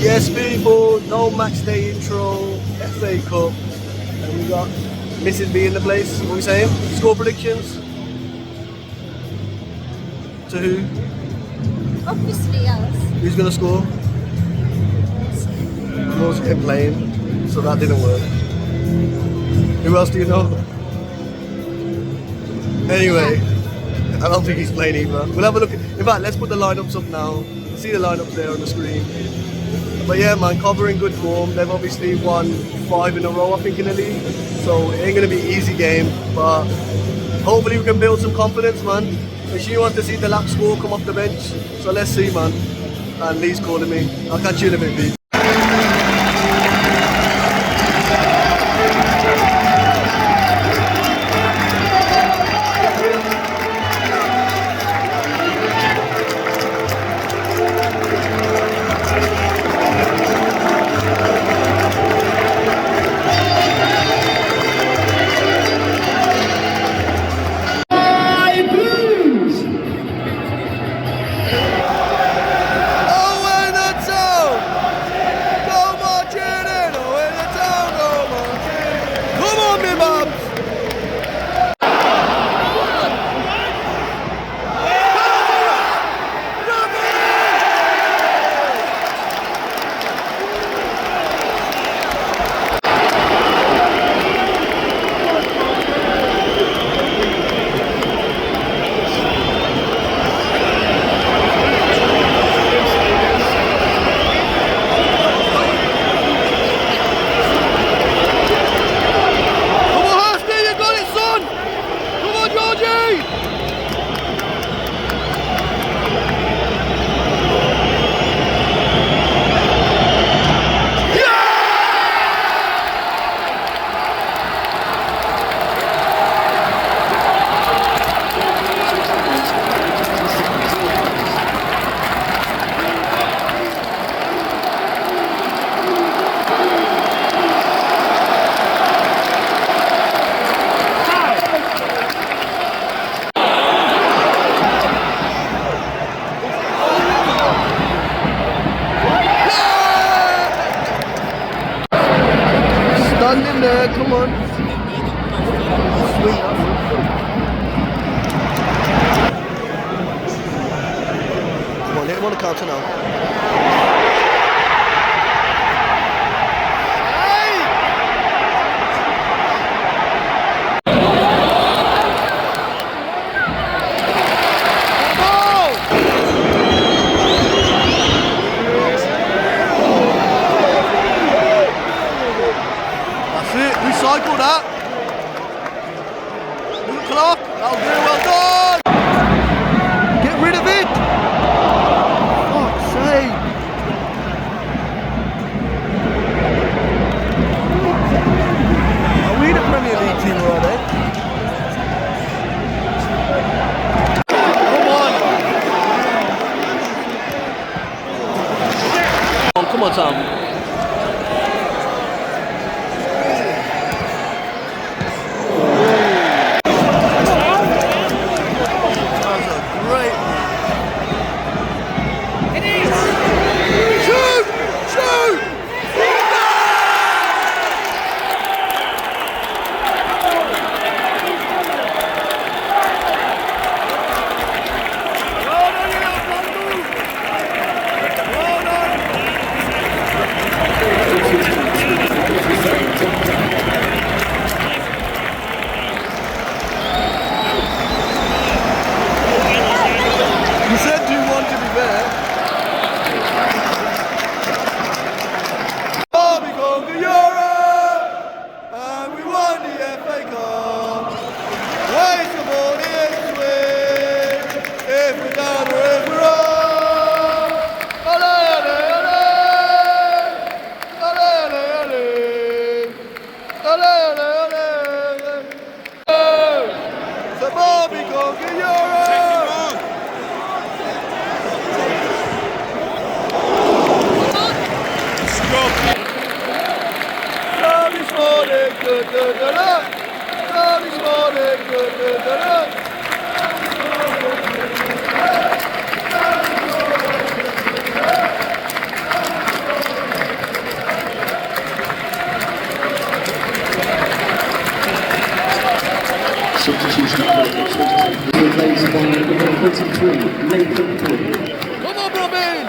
Yes, people, no match day intro, FA Cup, and we got Mrs. B in the place. What are we saying? Score predictions? To who? Obviously us. Who's going to score? Moore's him playing, so that didn't work. Who else do you know? Anyway, I don't think he's playing either. We'll have a look. In fact, let's put the lineups up now. See the lineups there on the screen. But yeah, man, Coventry in good form. They've obviously won 5 in a row, I think, in the league. So it ain't gonna be an easy game, but hopefully we can build some confidence, man. And she wants to see the lap score come off the bench. So let's see, man. And Lee's calling me. I'll catch you in a bit, Lee. Come on. Sweet. Come on, hit him on the counter now. Recycle that. Look at Clarke. That'll do. Well done. Get rid of it. Fuck's sake. Are we the Premier League team or are they? Come on. Come on, Tom. Come on, Robin!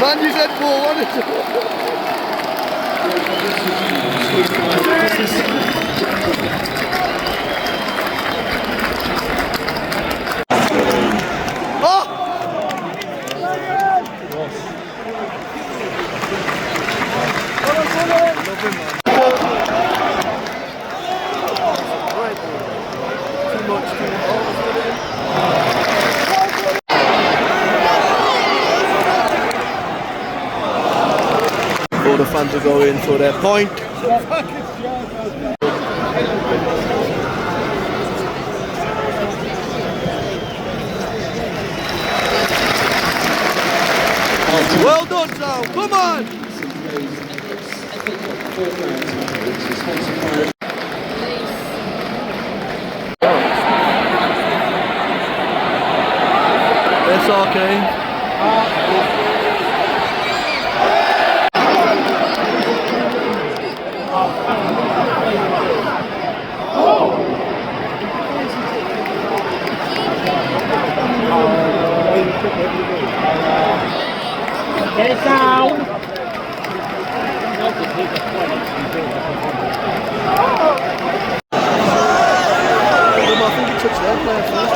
Man, you said 4-1. All the fans will go in for their point. Well done, Sam. Come on. That's okay. Get it down! I think he touched that player first.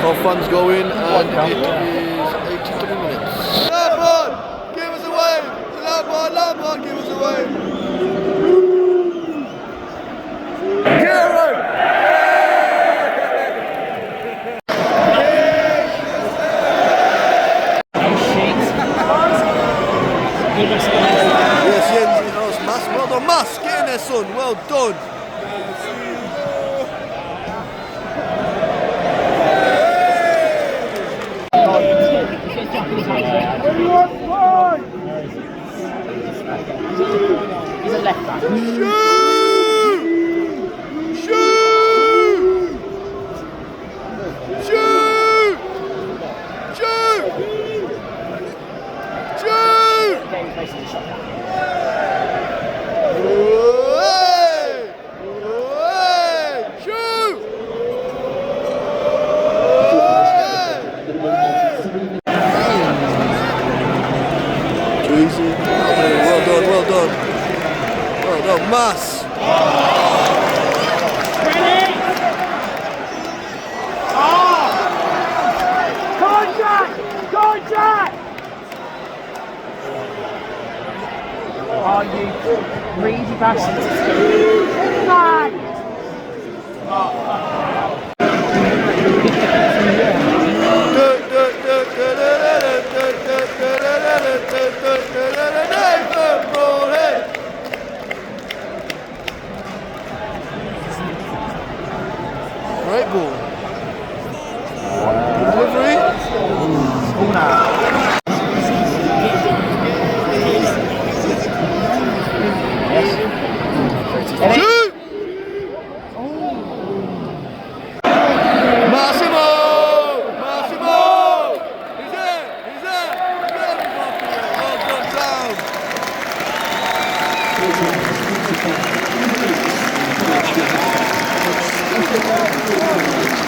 Our funds go in and it is 83 minutes. Lambert, give us away! Lambert, give us away! Yes, Jens, he knows. Mas, well done, Mas, get in there, son, well done. He's a left back. Well done, Mas. Ready? Contact! Oh, you greedy bastard. Come on! Right ball. Delivery. Shoot! Massimo! Massimo! He's there! He's there! Well done, down!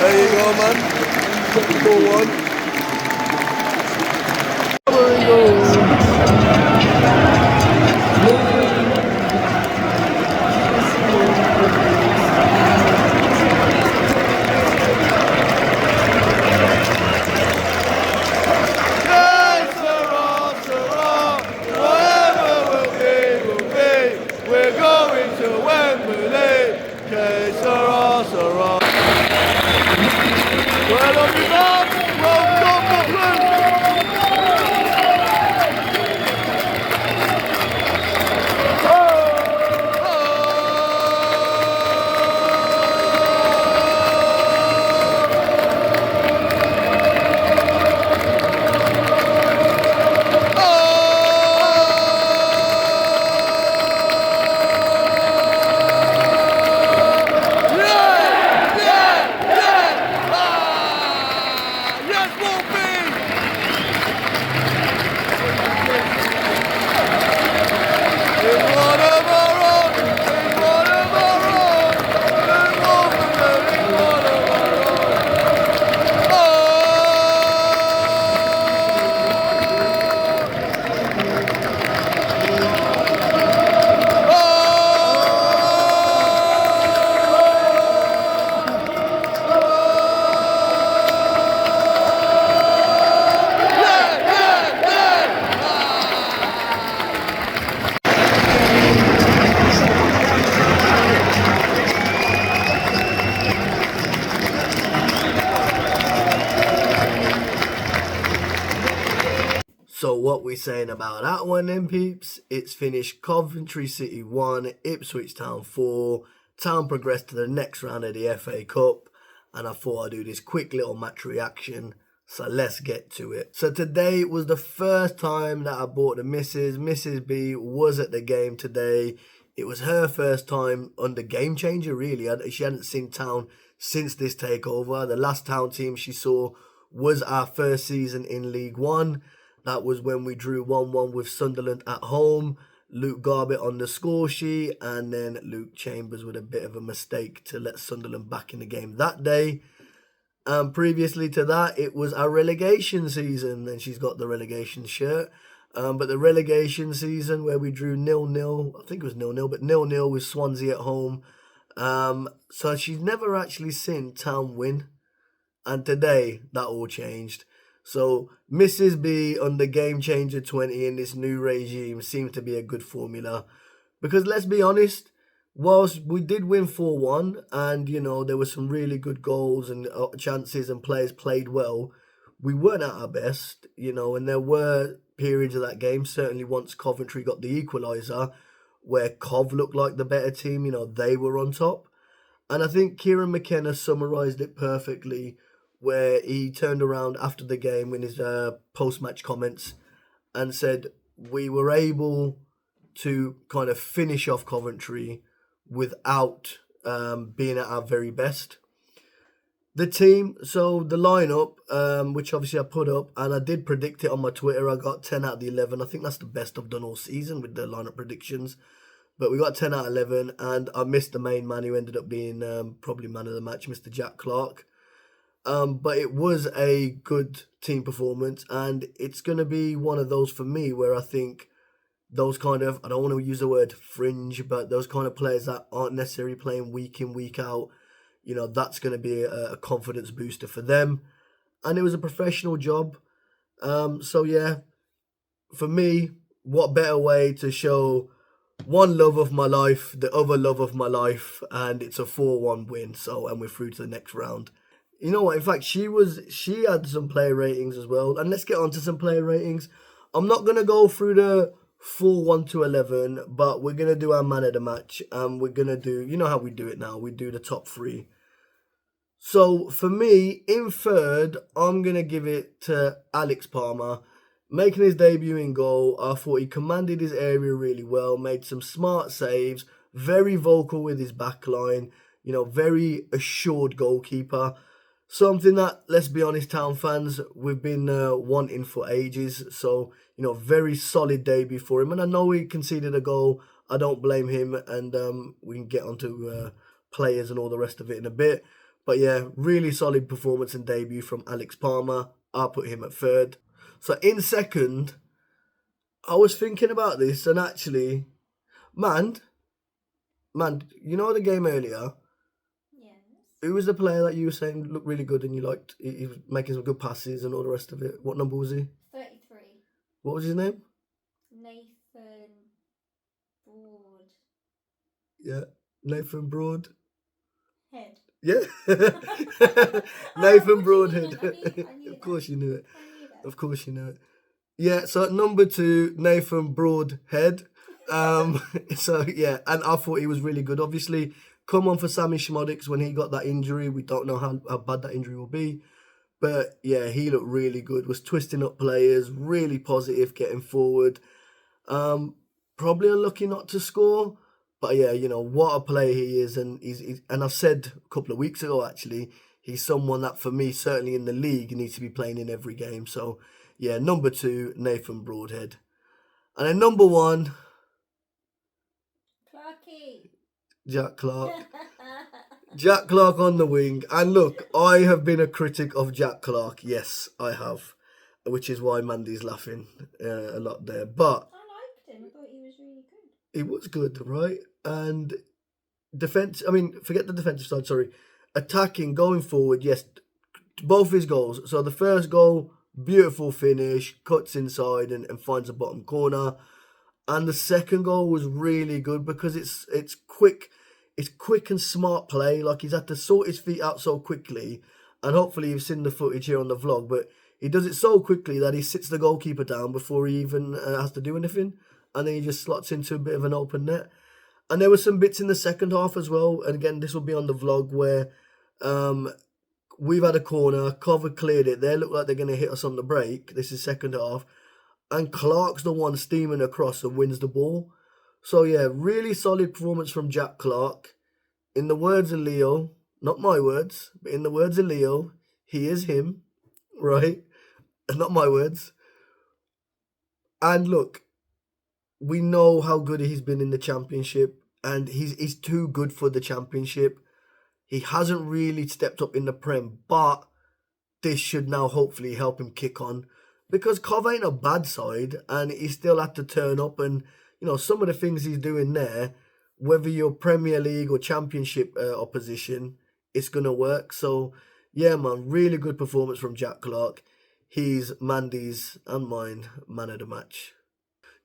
There you go, man. 4-1. So what we saying about that one then, peeps? It's finished Coventry City 1, Ipswich Town 4. Town progressed to the next round of the FA Cup. And I thought I'd do this quick little match reaction. So let's get to it. So today was the first time that I bought the missus. Mrs. B was at the game today. It was her first time under Game Changer, really. She hadn't seen Town since this takeover. The last Town team she saw was our first season in League One. That was when we drew 1-1 with Sunderland at home. Luke Garbett on the score sheet. And then Luke Chambers with a bit of a mistake to let Sunderland back in the game that day. Previously to that, it was our relegation season. And she's got the relegation shirt. But the relegation season where we drew 0-0. I think it was 0-0, but 0-0 with Swansea at home. So she's never actually seen Town win. And today, that all changed. So, Mrs. B under Game Changer 20 in this new regime seems to be a good formula. Because let's be honest, whilst we did win 4-1 and, you know, there were some really good goals and chances and players played well, we weren't at our best, you know, and there were periods of that game, certainly once Coventry got the equaliser, where Cov looked like the better team, you know, they were on top. And I think Kieran McKenna summarised it perfectly, where he turned around after the game in his post-match comments and said, we were able to kind of finish off Coventry without being at our very best. The team, so the lineup, which obviously I put up, and I did predict it on my Twitter, I got 10 out of the 11. I think that's the best I've done all season with the lineup predictions. But we got 10 out of 11, and I missed the main man who ended up being probably man of the match, Mr. Jack Clarke. But it was a good team performance, and it's going to be one of those for me where I think those kind of, I don't want to use the word fringe, but those kind of players that aren't necessarily playing week in, week out, you know, that's going to be a confidence booster for them. And it was a professional job. So, yeah, for me, what better way to show one love of my life, the other love of my life, and it's a 4-1 win. So, and we're through to the next round. You know what? In fact, she had some player ratings as well, and let's get on to some player ratings. I'm not gonna go through the full 1 to 11, but we're gonna do our man of the match, and we're gonna do, you know how we do it now. We do the top three. So for me, in third, I'm gonna give it to Alex Palmer. Making his debut in goal, I thought he commanded his area really well, made some smart saves, very vocal with his back line, very assured goalkeeper. Something that, let's be honest, Town fans, we've been wanting for ages. So, very solid debut for him. And I know he conceded a goal. I don't blame him. And we can get onto players and all the rest of it in a bit. But yeah, really solid performance and debut from Alex Palmer. I'll put him at third. So in second, I was thinking about this and actually, man, you know the game earlier? Yes. Who was the player that you were saying looked really good and you liked? He was making some good passes and all the rest of it. What number was he? 33. What was his name? Nathan Broad. Yeah, Nathan Broad. Head. Yeah, Nathan Broadhead. Of course you knew it. Of course you knew it. Yeah, so at number 2, Nathan Broadhead. So yeah, and I thought he was really good. Obviously, come on for Sammy Schmodix when he got that injury. We don't know how bad that injury will be. But yeah, he looked really good. Was twisting up players, really positive, getting forward. Probably unlucky not to score. But yeah, what a player he is, and he's and I've said a couple of weeks ago actually, he's someone that for me certainly in the league needs to be playing in every game. So yeah, number 2, Nathan Broadhead, and then number 1, Clarke. Jack Clarke. Jack Clarke on the wing. And look, I have been a critic of Jack Clarke. Yes, I have. Which is why Mandy's laughing a lot there. But I liked him. I thought he was really good. he was good, right? And forget the defensive side, sorry. Attacking, going forward, yes, both his goals. So the first goal, beautiful finish, cuts inside and finds the bottom corner. And the second goal was really good because it's quick and smart play. Like he's had to sort his feet out so quickly, and hopefully you've seen the footage here on the vlog. But he does it so quickly that he sits the goalkeeper down before he even has to do anything, and then he just slots into a bit of an open net. And there were some bits in the second half as well. And again, this will be on the vlog where we've had a corner, Cover cleared it. They look like they're going to hit us on the break. This is second half. And Clarke's the one steaming across and wins the ball. So yeah, really solid performance from Jack Clarke. In the words of Leo, not my words, but in the words of Leo, he is him, right? Not my words. And look, we know how good he's been in the championship, and he's too good for the championship. He hasn't really stepped up in the Prem, but this should now hopefully help him kick on. Because Cov ain't a bad side, and he still had to turn up. And some of the things he's doing there, whether you're Premier League or Championship opposition, it's gonna work. So yeah, man, really good performance from Jack Clarke. He's Mandy's and mine man of the match.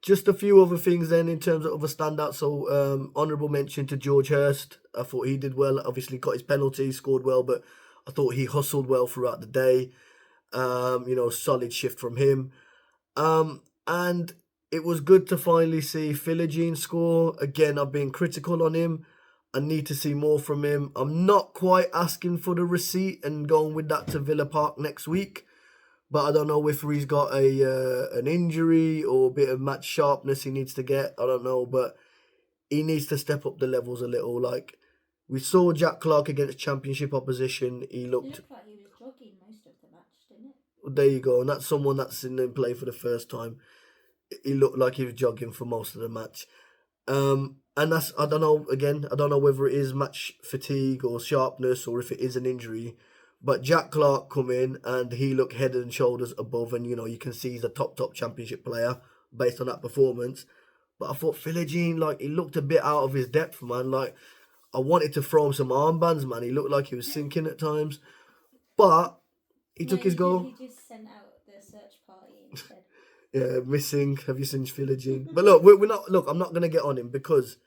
Just a few other things then in terms of other standouts. So honourable mention to George Hirst. I thought he did well. Obviously got his penalty, scored well, but I thought he hustled well throughout the day. Solid shift from him. And it was good to finally see Philogene score. Again, I've been critical on him. I need to see more from him. I'm not quite asking for the receipt and going with that to Villa Park next week. But I don't know if he's got an injury or a bit of match sharpness he needs to get. I don't know, but he needs to step up the levels a little. Like we saw Jack Clarke against Championship opposition. He looked. It looked like he was jogging most of the match, didn't it? There you go, and that's someone that's in play for the first time. He looked like he was jogging for most of the match. And that's, I don't know, again, I don't know whether it is match fatigue or sharpness or if it is an injury. But Jack Clarke come in and he looked head and shoulders above, and you can see he's a top championship player based on that performance. But I thought Philogene, like, he looked a bit out of his depth, man. Like, I wanted to throw him some armbands, man. He looked like he was sinking at times. But he took his goal. He just sent out the search party instead. Yeah, missing. Have you seen Philogene? But look, we're not. Look, I'm not gonna get on him because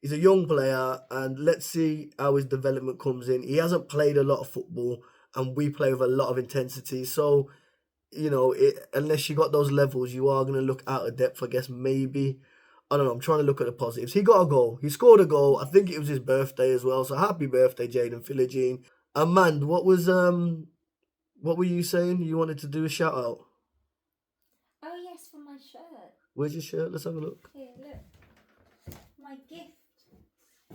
he's a young player, and let's see how his development comes in. He hasn't played a lot of football, and we play with a lot of intensity. So, unless you got those levels, you are gonna look out of depth. I guess maybe. I don't know. I'm trying to look at the positives. He got a goal. He scored a goal. I think it was his birthday as well. So happy birthday, Jaden Philogene. Amand, what were you saying? You wanted to do a shout out. Oh yes, for my shirt. Where's your shirt? Let's have a look. Here, look. My gift.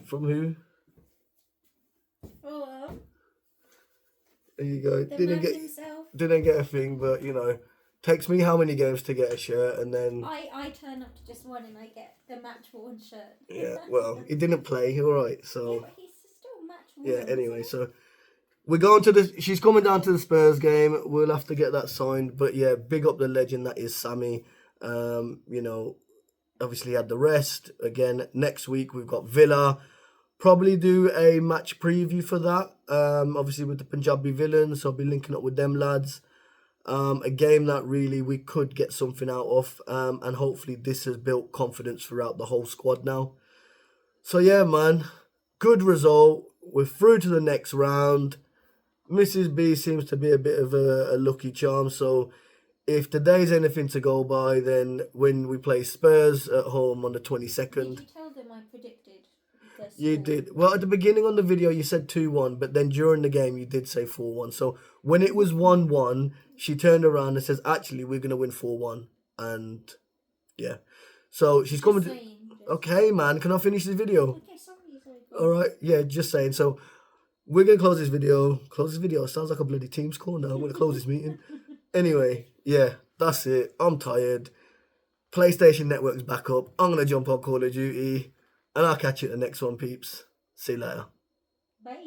From who? Oh, There you go. the man himself. Didn't get a thing, but takes me how many games to get a shirt, and then I turn up to just one and I get the match worn shirt. yeah. Well, he didn't play. All right, Yeah, so but he's still match worn. yeah. Anyway, so we're going to the. She's coming down to the Spurs game. We'll have to get that signed. But yeah, big up the legend that is Sammy. Obviously had the rest. Again, next week we've got Villa. Probably do a match preview for that. Obviously with the Punjabi Villains, so I'll be linking up with them lads. A game that really we could get something out of, and hopefully this has built confidence throughout the whole squad now. So yeah, man, good result. We're through to the next round. Mrs. B seems to be a bit of a lucky charm, so if today's anything to go by, then when we play Spurs at home on the 22nd... Did you tell them I predicted the You score? did. Well, at the beginning on the video, you said 2-1, but then during the game, you did say 4-1. So when it was 1-1, she turned around and says, actually, we're going to win 4-1. And yeah. So she's coming to... Okay, man, can I finish this video? Okay, sorry. All right. Yeah, just saying. So we're going to close this video. Close this video. Sounds like a bloody Teams call now. I'm going to close this meeting. Anyway, yeah, that's it. I'm tired. PlayStation Network's back up. I'm going to jump on Call of Duty. And I'll catch you at the next one, peeps. See you later. Bye.